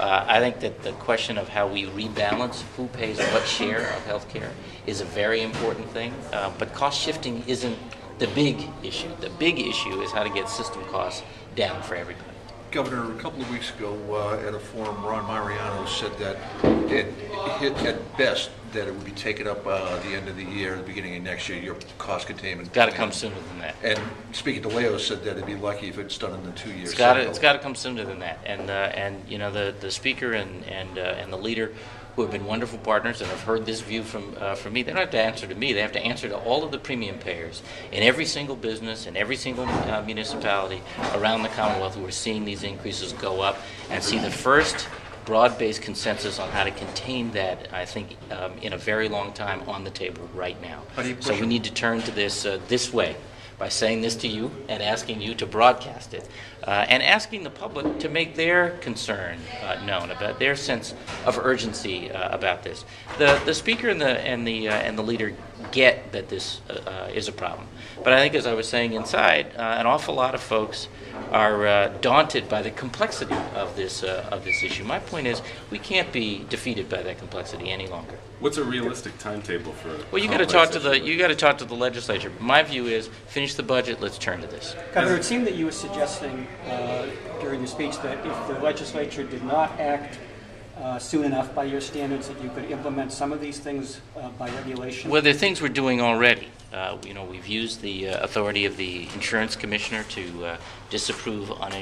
I think that the question of how we rebalance who pays what share of health care is a very important thing, but cost shifting isn't the big issue. The big issue is how to get system costs down for everybody. Governor, a couple of weeks ago at a forum, Ron Mariano said that at best that it would be taken up the end of the year, the beginning of next year, your cost containment. Got to come sooner than that. And speaking to Leo, said that it'd be lucky if it's done in the 2 years. It's got to come sooner than that. And you know, the speaker and the leader, who have been wonderful partners and have heard this view from me. They don't have to answer to me. They have to answer to all of the premium payers in every single business, in every single municipality around the Commonwealth who are seeing these increases go up, and see the first broad-based consensus on how to contain that, I think, in a very long time on the table right now. So we need to turn to this this way, by saying this to you and asking you to broadcast it, and asking the public to make their concern known about their sense of urgency about this. The speaker and the leader get that this is a problem, but I think, as I was saying inside, an awful lot of folks are daunted by the complexity of this issue. My point is, we can't be defeated by that complexity any longer. What's a realistic timetable for? Well, you got to talk to the legislature. My view is, finish the budget. Let's turn to this. Governor, it seemed that you were suggesting during your speech that if the legislature did not act soon enough by your standards, that you could implement some of these things by regulation. Well, there are things we're doing already. You know, we've used the authority of the insurance commissioner to disapprove on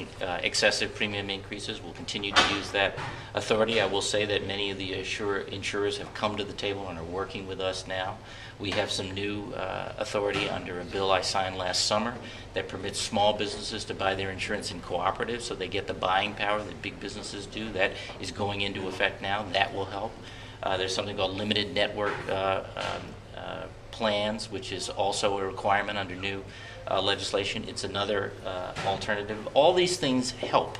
excessive premium increases. We'll continue to use that authority. I will say that many of the insurers have come to the table and are working with us now. We have some new authority under a bill I signed last summer that permits small businesses to buy their insurance in cooperatives, so they get the buying power that big businesses do. That is going into effect now. That will help. There's something called limited network plans, which is also a requirement under new legislation. It's another alternative. All these things help,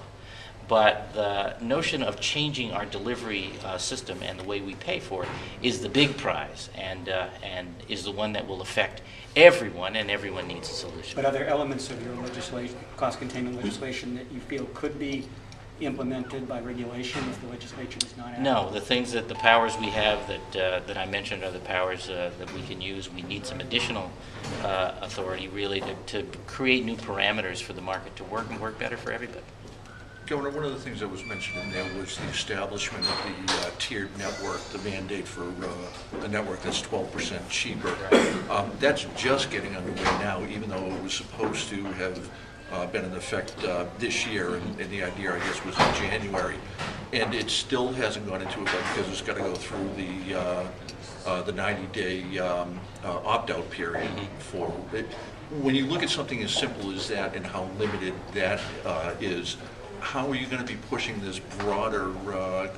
but the notion of changing our delivery system and the way we pay for it is the big prize, and is the one that will affect everyone, and everyone needs a solution. But are there elements of your legislation, cost containment legislation, that you feel could be implemented by regulation if the legislature does not act? No, the things that the powers we have that I mentioned are the powers that we can use. We need some additional authority, really, to create new parameters for the market to work and work better for everybody. Governor, one of the things that was mentioned in there was the establishment of the tiered network, the mandate for a network that's 12% cheaper. That's just getting underway now, even though it was supposed to have been in effect this year, and the idea, I guess, was in January, and it still hasn't gone into effect because it's got to go through the 90-day opt-out period for it. When you look at something as simple as that and how limited that is, how are you going to be pushing this broader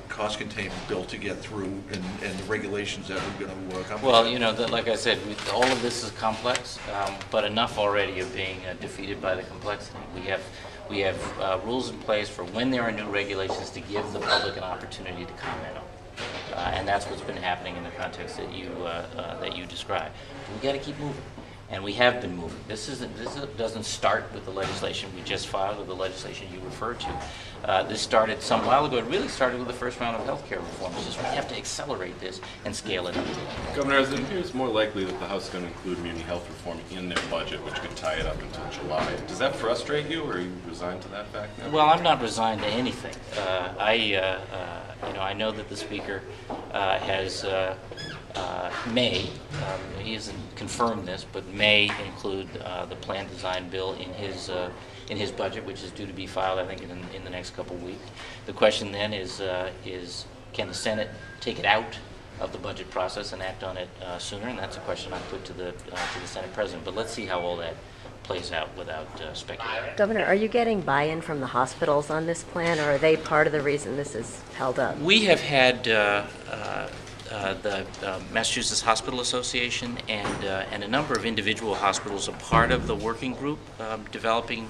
cost containment bill to get through, and the regulations that are going to come? Well, you know, like I said, all of this is complex, but enough already of being defeated by the complexity. We have rules in place for when there are new regulations to give the public an opportunity to comment on, and that's what's been happening in the context that you described. We got to keep moving. And we have been moving. This doesn't start with the legislation we just filed, or the legislation you referred to. This started some while ago. It really started with the first round of health care reform. It's just we have to accelerate this and scale it up. Governor, as it appears more likely that the House is going to include community health reform in their budget, which could tie it up until July. Does that frustrate you, or are you resigned to that fact now? Well, I'm not resigned to anything. I know that the Speaker may, he hasn't confirmed this, but may include the plan design bill in his budget, which is due to be filed, I think, in the next couple of weeks. The question then is can the Senate take it out of the budget process and act on it sooner? And that's a question I put to the Senate President. But let's see how all that plays out without speculating. Governor, are you getting buy-in from the hospitals on this plan, or are they part of the reason this is held up? We have had the Massachusetts Hospital Association and a number of individual hospitals a part of the working group developing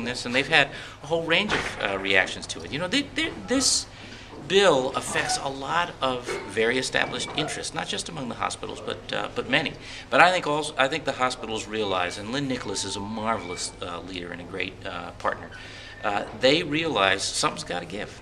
this, and they've had a whole range of reactions to it. You know, this bill affects a lot of very established interests, not just among the hospitals, but many. But I think the hospitals realize, and Lynn Nicholas is a marvelous leader and a great partner. They realize something's got to give.